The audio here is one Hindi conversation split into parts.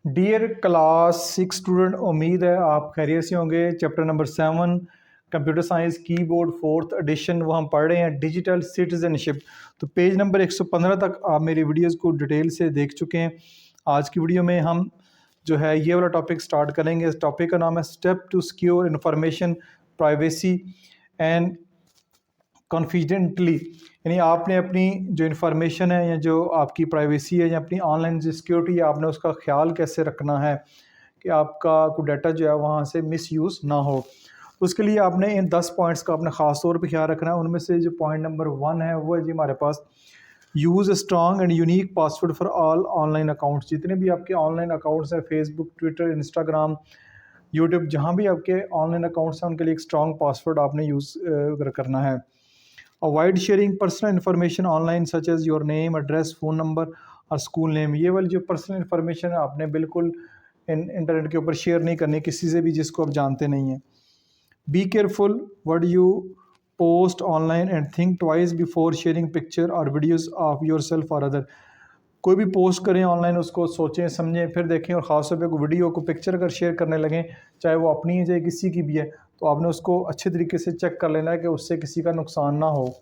डियर क्लास 6 स्टूडेंट, उम्मीद है आप खैरियत से होंगे। Chapter number 7 computer science keyboard 4th edition वो हम पढ़ रहे हैं, डिजिटल सिटीजनशिप। तो पेज नंबर 115 तक आप मेरी वीडियोस को डिटेल से देख चुके हैं। आज की वीडियो में हम जो है ये वाला टॉपिक स्टार्ट करेंगे। इस टॉपिक का नाम है step to secure information privacy and confidently. यानी आपने अपनी जो इन्फॉर्मेशन है या जो आपकी प्राइवेसी है या अपनी ऑनलाइन जो सिक्योरिटी है, आपने उसका ख्याल कैसे रखना है कि आपका कोई डाटा जो है वहाँ से मिसयूज़ ना हो। उसके लिए आपने इन 10 पॉइंट्स का अपने ख़ास तौर पे ख्याल रखना है। उनमें से जो पॉइंट नंबर 1 है वो है जी हमारे पास, use strong and unique password for all online accounts. जितने भी आपके ऑनलाइन अकाउंट्स हैं, फेसबुक, ट्विटर, इंस्टाग्राम, यूट्यूब, जहाँ भी आपके ऑनलाइन अकाउंट्स हैं उनके लिए एक स्ट्रॉन्ग पासवर्ड आपने यूज़ करना है। Avoid sharing personal information online such as your name, address, phone number और स्कूल नेम। ये वाली जो पर्सनल इन्फॉर्मेशन है आपने बिल्कुल इंटरनेट के ऊपर शेयर नहीं करनी किसी से भी जिसको आप जानते नहीं हैं। Be careful what you post online and think twice before sharing picture और वीडियोज़ ऑफ योर सेल्फ और अदर। कोई भी पोस्ट करें ऑनलाइन उसको सोचें समझें फिर देखें, और ख़ास तौर पे कोई वीडियो को पिक्चर अगर शेयर करने लगें, चाहे वो अपनी है चाहे किसी की भी है, तो आपने उसको अच्छे तरीके से चेक कर लेना है कि उससे किसी का नुकसान ना हो।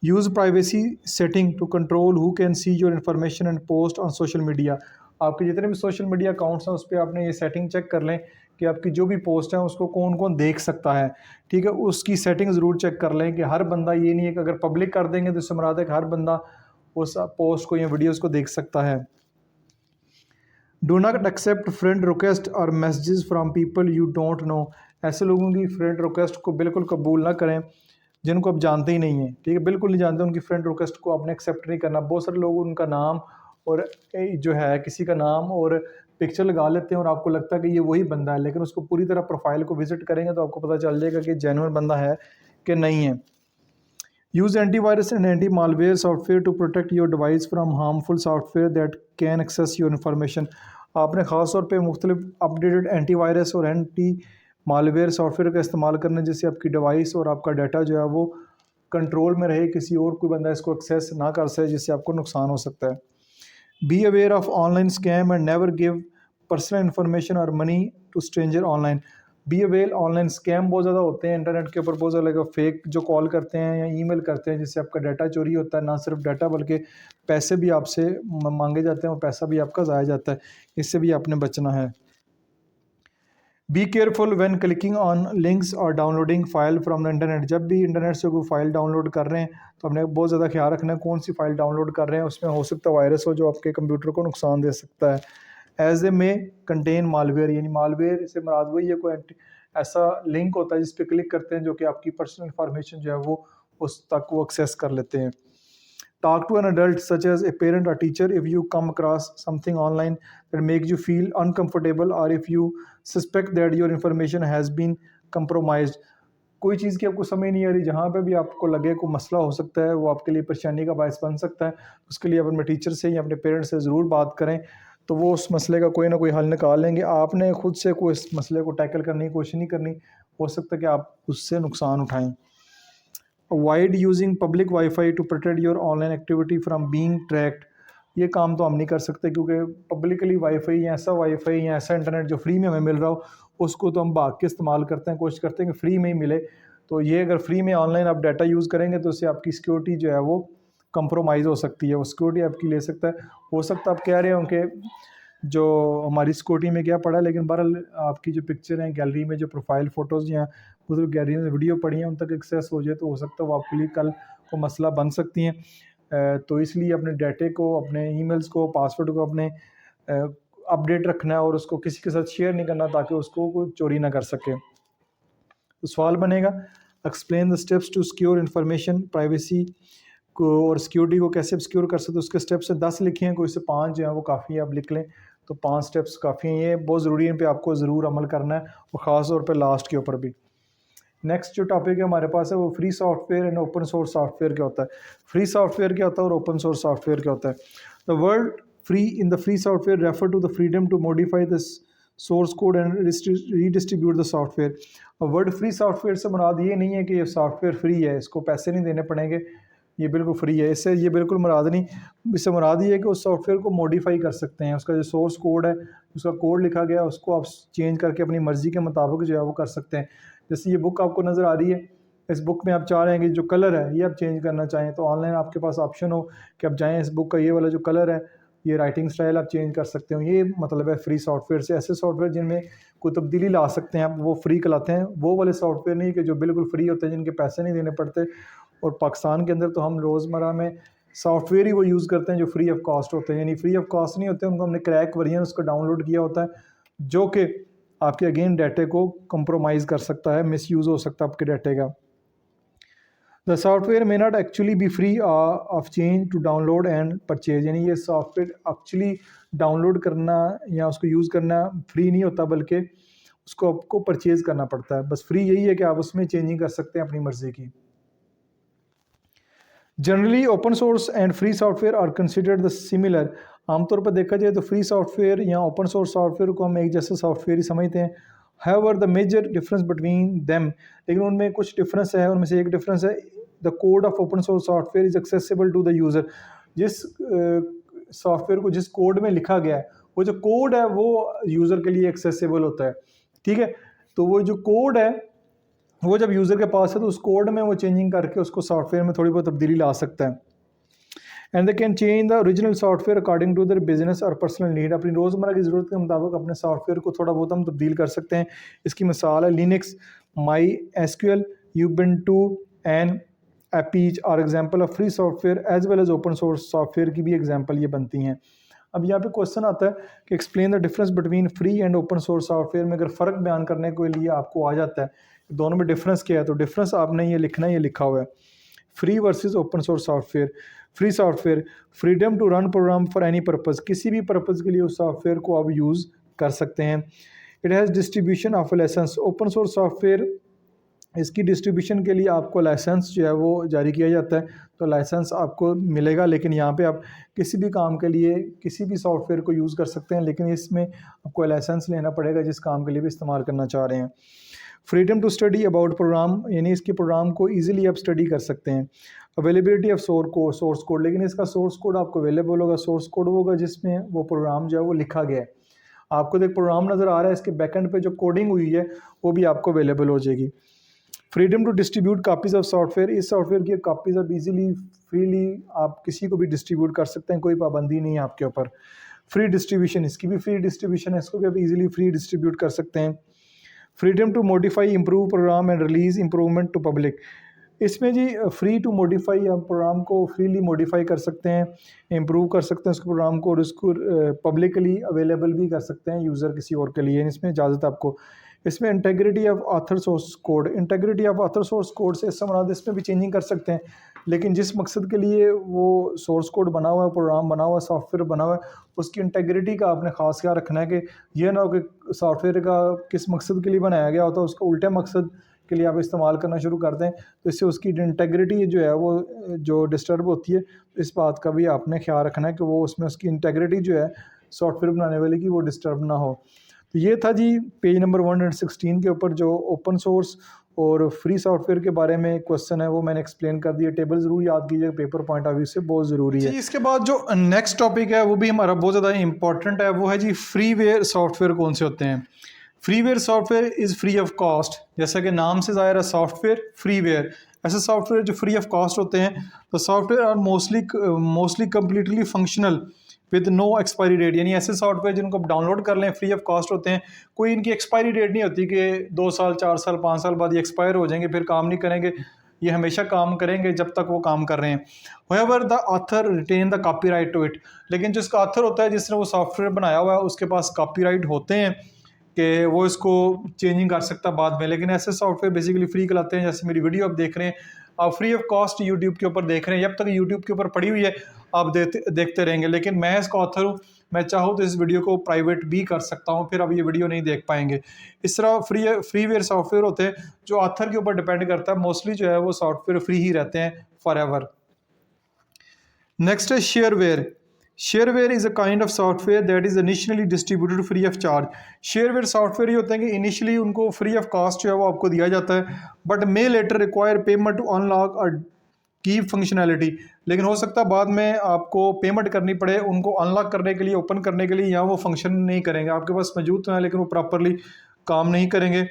Use privacy setting to control who can see your information and post on social media. आपके जितने भी सोशल मीडिया अकाउंट्स हैं उस पर आपने ये सेटिंग चेक कर लें कि आपकी जो भी पोस्ट है उसको कौन कौन देख सकता है। ठीक है, उसकी सेटिंग ज़रूर चेक कर लें कि हर बंदा, ये नहीं है कि अगर पब्लिक कर देंगे तो इससे मुराद है कि हर बंदा उस पोस्ट को या वीडियोज़ को देख सकता है। Do not accept friend request और messages from people you don't know. ऐसे लोगों की फ्रेंड रिक्वेस्ट को बिल्कुल कबूल ना करें जिनको आप जानते ही नहीं हैं। ठीक है, बिल्कुल नहीं जानते, उनकी फ्रेंड रिक्वेस्ट को आपने एक्सेप्ट नहीं करना। बहुत सारे लोग उनका नाम और जो है किसी का नाम और पिक्चर लगा लेते हैं और आपको लगता है कि ये वही बंदा है, लेकिन उसको पूरी तरह प्रोफाइल को विजिट करेंगे तो आपको पता चल जाएगा कि जेन्युइन बंदा है कि नहीं है। Use antivirus and anti malware software to protect your device from harmful software that can access your information. आपने ख़ास तौर पे मुख्तलिफ अपडेटेड एंटीवायरस और एंटी मालवेयर सॉफ्टवेयर का इस्तेमाल करना है जिससे आपकी डिवाइस और आपका डाटा जो है वो कंट्रोल में रहे, किसी और कोई बंदा इसको एक्सेस ना कर सके जिससे आपको नुकसान हो सकता है। Be aware of online scam and never give personal information और money to stranger online. Be aware, online scam बहुत ज़्यादा होते हैं इंटरनेट के ऊपर, बहुत ज़्यादा फेक जो कॉल करते हैं या ईमेल करते हैं जिससे आपका डाटा चोरी होता है। ना सिर्फ डाटा बल्कि पैसे भी आपसे मांगे जाते हैं और पैसा भी आपका ज़ाया जाता है, इससे भी आपने बचना है। Be careful when clicking on links और downloading file from the internet. जब भी इंटरनेट से कोई फाइल डाउनलोड कर रहे हैं तो हमने बहुत ज़्यादा ख्याल रखना है कौन सी फाइल डाउनलोड कर रहे हैं, उसमें हो सकता है वायरस हो जो आपके कंप्यूटर को नुकसान दे सकता है। एज ए में कंटेन मालवेयर, यानी मालवेयर से मुराद वही है कोई ऐसा लिंक होता है जिस पे क्लिक करते हैं जो कि आपकी पर्सनल इंफॉर्मेशन जो है वो उस तक वो एक्सेस कर लेते हैं। Talk to an adult such as a parent or teacher if you come across something online that makes you feel uncomfortable or if you suspect that your information has been compromised. कोई चीज़ की आपको समझ नहीं आ रही, जहाँ पे भी आपको लगे कोई मसला हो सकता है, वो आपके लिए परेशानी का बायस बन सकता है, उसके लिए आप अपने टीचर से या अपने पेरेंट्स से ज़रूर बात करें, तो वो उस मसले का कोई ना कोई हल निकाल लेंगे। आपने खुद से कोई इस मसले को टैकल करने की कोशिश नहीं करनी, हो सकता है कि आप उससे नुकसान उठाएँ। Avoid using public wifi to protect your online activity from being tracked. ये काम तो हम नहीं कर सकते क्योंकि पब्लिकली वाईफाई या ऐसा इंटरनेट जो फ्री में हमें मिल रहा हो उसको तो हम भाग के इस्तेमाल करते हैं, कोशिश करते हैं कि फ्री में ही मिले। तो ये अगर फ्री में ऑनलाइन आप डाटा यूज़ करेंगे तो उससे आपकी सिक्योरिटी जो है वो कंप्रोमाइज़ हो सकती है, वो सिक्योरिटी आपकी ले सकता है। हो सकता है आप कह रहे हो कि जो हमारी सिक्योरिटी में क्या पड़ा है, लेकिन बहरहाल आपकी जो पिक्चर हैं गैलरी में, जो प्रोफाइल फ़ोटोज़ या उधर गैलरी में वीडियो पड़ी हैं उन तक एक्सेस हो जाए तो हो सकता है वो आपके लिए कल को मसला बन सकती हैं। तो इसलिए अपने डाटे को, अपने ईमेल्स को, पासवर्ड को अपने अपडेट रखना है और उसको किसी के साथ शेयर नहीं करना ताकि उसको कोई चोरी ना कर सके। तो सवाल बनेगा, explain the steps to secure information privacy को और सिक्योरिटी को कैसे सिक्योर कर सकते। उसके स्टेप्स 10 लिखे हैं, कोई से 5 जो हैं वो काफ़ी है, आप लिख लें तो 5 स्टेप्स काफ़ी हैं। ये बहुत ज़रूरी है, इन पे आपको ज़रूर अमल करना है और ख़ास तौर पे लास्ट के ऊपर भी। नेक्स्ट जो टॉपिक है हमारे पास है वो free software and open source software क्या होता है। फ्री सॉफ्टवेयर क्या होता है और ओपन सोर्स सॉफ्टवेयर क्या होता है। The word free in the free software refer to the freedom to modify the source code and redistribute the software. और वर्ड फ्री सॉफ्टवेयर से मुराद ये नहीं है कि ये सॉफ्टवेयर फ्री है, इसको पैसे नहीं देने पड़ेंगे, ये बिल्कुल फ्री है। इससे ये बिल्कुल मुराद नहीं, इससे मुराद ये है कि उस सॉफ्टवेयर को मॉडिफाई कर सकते हैं। उसका जो सोर्स कोड है, उसका कोड लिखा गया है, उसको आप चेंज करके अपनी मर्ज़ी के मुताबिक जो है वो कर सकते हैं। जैसे ये बुक आपको नज़र आ रही है, इस बुक में आप चाह रहे हैं कि जो कलर है ये आप चेंज करना चाहें, तो ऑनलाइन आपके पास ऑप्शन हो कि आप जाएँ, इस बुक का ये वाला जो कलर है, ये राइटिंग स्टाइल आप चेंज कर सकते हो। ये मतलब है फ्री सॉफ्टवेयर से। ऐसे सॉफ्टवेयर जिनमें कोई तब्दीली ला सकते हैं आप, वो फ्री कहलाते हैं। वो वाले सॉफ्टवेयर नहीं कि जो बिल्कुल फ्री होते हैं, जिनके पैसे नहीं देने पड़ते। और पाकिस्तान के अंदर तो हम रोज़मर्रा में सॉफ्टवेयर ही वो यूज़ करते हैं जो फ्री ऑफ कॉस्ट होते हैं, यानी फ्री ऑफ कॉस्ट नहीं होते, उनको हमने क्रैक वर्जन उसको डाउनलोड किया होता है, जो कि आपके अगेन डाटे को कंप्रोमाइज़ कर सकता है, मिसयूज़ हो सकता है आपके डाटे का। The software may not actually be free of change to download and purchase, यानी ये सॉफ्टवेयर एक्चुअली डाउनलोड करना या उसको यूज़ करना फ्री नहीं होता, बल्कि उसको आपको परचेज़ करना पड़ता है। बस फ्री यही है कि आप उसमें चेंजिंग कर सकते हैं अपनी मर्ज़ी की। Generally open source and free software are considered the similar. आमतौर पर देखा जाए तो फ्री सॉफ्टवेयर या ओपन सोर्स सॉफ्टवेयर को हम एक जैसे सॉफ्टवेयर ही समझते हैं। However the major difference between them, लेकिन उनमें कुछ डिफरेंस है। उनमें से एक डिफरेंस है, the code of open source software is accessible to the user. जिस सॉफ्टवेयर को जिस कोड में लिखा गया है, वो जो कोड है वो यूज़र के लिए एक्सेसिबल होता है। ठीक है, तो वो जो कोड है वो जब यूज़र के पास है तो उस कोड में वो चेंजिंग करके उसको सॉफ्टवेयर में थोड़ी बहुत तब्दीली ला सकता है। And they can change the original software according to their business और पर्सनल नीड। अपनी रोज़मर्रा की ज़रूरत के मुताबिक अपने सॉफ्टवेयर को थोड़ा बहुत हम तब्दील कर सकते हैं। इसकी मिसाल है Linux, MySQL, Ubuntu and APIs are example of free software as well as open source software की भी एग्जाम्पल ये बनती हैं। अब यहाँ पे क्वेश्चन आता है कि explain the difference between free and open source software में अगर फ़र्क बयान करने के लिए आपको आ जाता है दोनों में डिफरेंस क्या है, तो डिफरेंस आपने ये लिखना है, ये लिखा हुआ है free versus open source software. Free software, freedom to run program for any purpose, किसी भी पर्पज़ के लिए उस सॉफ्टवेयर को आप यूज़ कर सकते हैं। It has distribution of license. Open source software, इसकी डिस्ट्रीब्यूशन के लिए आपको लाइसेंस जो है वो जारी किया जाता है, तो लाइसेंस आपको मिलेगा। लेकिन यहाँ पे आप किसी भी काम के लिए किसी भी सॉफ्टवेयर को यूज़ कर सकते हैं, लेकिन इसमें आपको लाइसेंस लेना पड़ेगा जिस काम के लिए भी इस्तेमाल करना चाह रहे हैं। Freedom to study about program, यानी इसके प्रोग्राम को ईजिली आप स्टडी कर सकते हैं। अवेलेबिलिटी ऑफ सोर्स कोड, लेकिन इसका सोर्स कोड आपको अवेलेबल होगा। सोर्स कोड होगा जिसमें वो प्रोग्राम जो है वो लिखा गया है। आपको तो एक प्रोग्राम नज़र आ रहा है, इसके बैकएंड पे जो कोडिंग हुई है वो भी आपको अवेलेबल हो जाएगी। Freedom to distribute copies of software, इस सॉफ्टवेयर की कापीज़ आप इजीली फ्रीली आप किसी को भी डिस्ट्रीब्यूट कर सकते हैं, कोई पाबंदी नहीं है आपके ऊपर। फ्री डिस्ट्रीब्यूशन, इसकी भी फ्री डिस्ट्रीब्यूशन है, इसको भी आप इजीली फ्री डिस्ट्रीब्यूट कर सकते हैं। Freedom to modify improve program and release improvement to public, इसमें जी फ्री टू मॉडिफाई, आप प्रोग्राम को फ्रीली मॉडिफाई कर सकते हैं, इम्प्रूव कर सकते हैं उस प्रोग्राम को, और उसको पब्लिकली अवेलेबल भी कर सकते हैं यूज़र किसी और के लिए, इसमें इजाज़त आपको। इसमें integrity of author source code, integrity of author source code से इससे मुराद इसमें भी चेंजिंग कर सकते हैं, लेकिन जिस मकसद के लिए वो सोर्स कोड बना हुआ है, प्रोग्राम बना हुआ है, सॉफ्टवेयर बना हुआ है, उसकी इंटेग्रिटी का आपने ख़ास ख्याल रखना है कि यह ना हो कि सॉफ्टवेयर का किस मकसद के लिए बनाया गया होता है उसका उल्टे मकसद के लिए आप इस्तेमाल करना शुरू कर दें, तो इससे उसकी इंटेग्रिटी जो है वो जो डिस्टर्ब होती है। तो इस बात का भी आपने ख्याल रखना है कि वो उसमें उसकी इंटेग्रिटी जो है सॉफ्टवेयर बनाने वाले की वो डिस्टर्ब ना हो। तो ये था जी पेज नंबर 116 के ऊपर जो ओपन सोर्स और फ्री सॉफ्टवेयर के बारे में क्वेश्चन है वो मैंने एक्सप्लेन कर दिया। टेबल ज़रूर याद कीजिएगा, पेपर पॉइंट ऑफ व्यू से बहुत ज़रूरी है। इसके बाद जो नेक्स्ट टॉपिक है वो भी हमारा बहुत ज़्यादा इंपॉर्टेंट है, वो है जी फ्रीवेयर सॉफ्टवेयर कौन से होते हैं। Freeware software is free of cost, जैसा कि नाम से ज़ाहिर है सॉफ्टवेयर फ्रीवेयर, ऐसे सॉफ्टवेयर जो फ्री ऑफ कॉस्ट होते हैं। तो software are mostly completely functional with no expiry date, यानी ऐसे सॉफ्टवेयर जिनको आप डाउनलोड कर लें फ्री ऑफ कॉस्ट होते हैं, कोई इनकी एक्सपायरी डेट नहीं होती कि 2 साल 4 साल 5 साल बाद ये एक्सपायर हो जाएंगे फिर काम नहीं करेंगे, ये हमेशा काम करेंगे जब तक वो काम कर रहे हैं। However the author retain the copyright to it, लेकिन जिसका ऑथर होता है जिसने वो सॉफ्टवेयर बनाया हुआ है उसके पास कॉपीराइट होते हैं कि वो इसको चेंजिंग कर सकता है बाद में। लेकिन ऐसे सॉफ्टवेयर बेसिकली फ्री कहलाते हैं, जैसे मेरी वीडियो आप देख रहे हैं, आप फ्री ऑफ कॉस्ट यूट्यूब के ऊपर देख रहे हैं, जब तक यूट्यूब के ऊपर पड़ी हुई है आप देखते रहेंगे। लेकिन मैं इसका ऑथर हूँ, मैं चाहूँ तो इस वीडियो को प्राइवेट भी कर सकता हूँ, फिर आप ये वीडियो नहीं देख पाएंगे। इस तरह फ्रीवेयर सॉफ्टवेयर होते हैं जो ऑथर के ऊपर डिपेंड करता है, मोस्टली जो है वो सॉफ्टवेयर फ्री ही रहते हैं फॉर एवर। नेक्स्ट है shareware. Shareware is a kind of software that is initially distributed free of charge. Shareware software ये होते हैं कि इनिशियली उनको फ्री ऑफ कॉस्ट जो है वो आपको दिया जाता है, but may later require payment to unlock और कीप फंक्शनैलिटी, लेकिन हो सकता है बाद में आपको पेमेंट करनी पड़े उनको अनलॉक करने के लिए, ओपन करने के लिए, या वो फंक्शन नहीं करेंगे, आपके पास मौजूद तो है लेकिन वो प्रॉपरली काम नहीं करेंगे।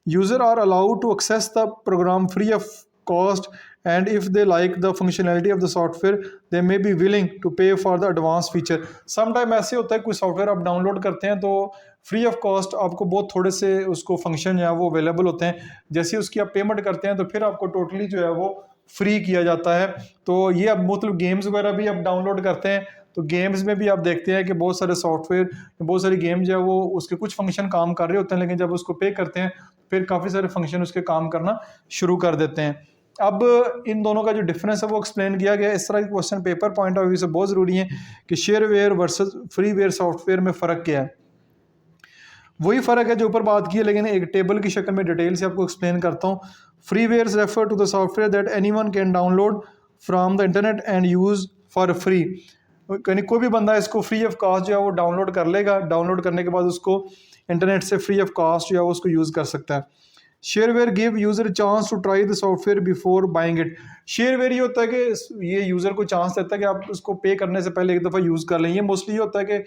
User are allowed to access the program free of cost and if they like the functionality of the software they may be willing to pay for the advance feature. Some time ऐसे होता है कोई सॉफ्टवेयर आप डाउनलोड करते हैं तो फ्री ऑफ कॉस्ट आपको बहुत थोड़े से उसको फंक्शन जो है वो अवेलेबल होते हैं, जैसे उसकी आप पेमेंट करते हैं तो फिर आपको टोटली जो है वो फ्री किया जाता है। तो ये अब मतलब गेम्स वगैरह भी आप डाउनलोड करते हैं तो गेम्स में भी आप देखते हैं कि बहुत सारे सॉफ्टवेयर, बहुत सारी गेम जो है वो उसके कुछ फंक्शन काम कर रहे होते हैं, लेकिन जब उसको पे करते हैं फिर काफ़ी सारे फंक्शन उसके काम करना शुरू कर देते हैं। अब इन दोनों का जो डिफरेंस है वो एक्सप्लेन किया गया। इस तरह के question paper point of view से बहुत ज़रूरी है कि शेयरवेयर वर्सेस फ्रीवेयर सॉफ्टवेयर में फ़र्क क्या है। वही फ़र्क है जो ऊपर बात की है, लेकिन एक टेबल की शक्ल में डिटेल से आपको एक्सप्लेन करता हूँ। Freewares refer to the software that anyone can download from the internet and use for free, यानी कोई भी बंदा इसको फ्री ऑफ कॉस्ट जो है वो डाउनलोड कर लेगा, डाउनलोड करने के बाद उसको इंटरनेट से फ्री ऑफ कॉस्ट जो है वो उसको यूज़ कर सकता है। Shareware give user chance to try the software before buying it. Shareware ये होता है कि ये यूज़र को चांस देता है कि आप उसको पे करने से पहले एक दफ़ा यूज़ कर लें। ये मोस्टली होता है कि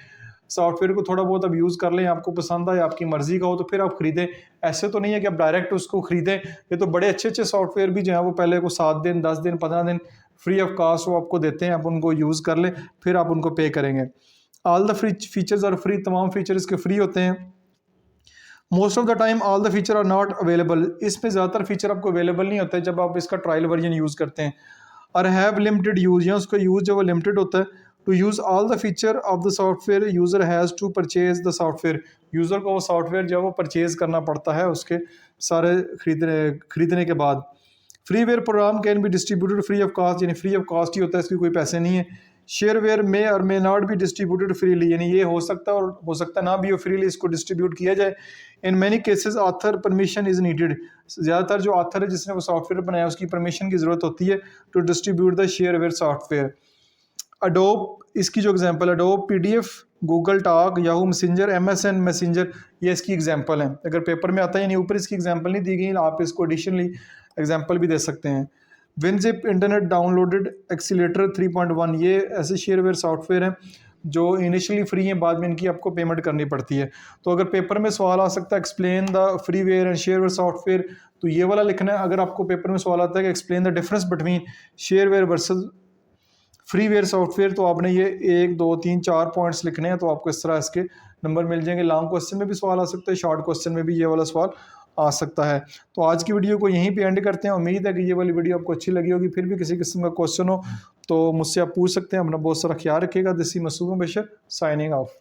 सॉफ्टवेयर को थोड़ा बहुत आप यूज़ कर लें, आपको पसंद आए, आपकी मर्ज़ी का हो तो फिर आप ख़रीदें। ऐसे तो नहीं है कि आप डायरेक्ट उसको ख़रीदें। ये तो बड़े अच्छे अच्छे सॉफ्टवेयर भी जो है वो पहले को 7 दिन 10 दिन 15 दिन फ्री ऑफ कॉस्ट वो आपको देते हैं, आप उनको यूज़ कर लें फिर आप उनको पे करेंगे। ऑल द फ्री फीचर्स और फ्री, तमाम फीचर इसके फ्री होते हैं। Most of the time all the feature are not available, इसमें ज़्यादातर फीचर आपको अवेलेबल नहीं होता है जब आप इसका ट्रायल वर्जन यूज़ करते हैं। और हैव लिमिटेड यूज़, या उसका यूज़ जो वो लिमिटेड होता है। To use all the feature of the software user has to purchase the software, user को वो सॉफ्टवेयर जो है वो परचेज़ करना पड़ता है उसके सारे खरीदने के बाद। Freeware program can be distributed free of cost, यानी फ्री ऑफ कॉस्ट ही होता है, इसकी कोई पैसे नहीं है। शेयरवेयर में और may not be distributed freely, यानी ये हो सकता है और हो सकता ना भी हो फ्रीली इसको डिस्ट्रीब्यूट किया जाए। In many cases author permission is needed, ज़्यादातर जो ऑथर है जिसने वो सॉफ्टवेयर बनाया उसकी परमिशन की ज़रूरत होती है to distribute the shareware software. Adobe, इसकी जो example Adobe PDF, Google talk, Yahoo messenger, MSN messenger, ये इसकी एग्जांपल है। अगर पेपर में आता है यानी ऊपर इसकी एग्जांपल नहीं दी गई, आप इसको एडिशनली एग्जांपल भी दे सकते हैं। विनजिप इंटरनेट डाउनलोडेड एक्सीलेटर 3.1, ये ऐसे शेयरवेयर सॉफ्टवेयर हैं जो इनिशियली फ्री हैं, बाद में इनकी आपको पेमेंट करनी पड़ती है। तो अगर पेपर में सवाल आ सकता है explain the freeware and shareware software, तो ये वाला लिखना है। अगर आपको पेपर में सवाल आता है कि explain the difference between shareware versus freeware software, तो आपने ये 1 2 3 4 पॉइंट्स लिखने हैं, तो आपको इस तरह इसके नंबर मिल जाएंगे। लॉन्ग क्वेश्चन में भी सवाल आ सकता है, शॉर्ट क्वेश्चन में भी ये वाला सवाल आ सकता है। तो आज की वीडियो को यहीं पे एंड करते हैं। उम्मीद है कि ये वाली वीडियो आपको अच्छी लगी होगी। फिर भी किसी किस्म का क्वेश्चन हो तो मुझसे आप पूछ सकते हैं। अपना बहुत सारा ख्याल रखिएगा। This is Masood Bashar signing of.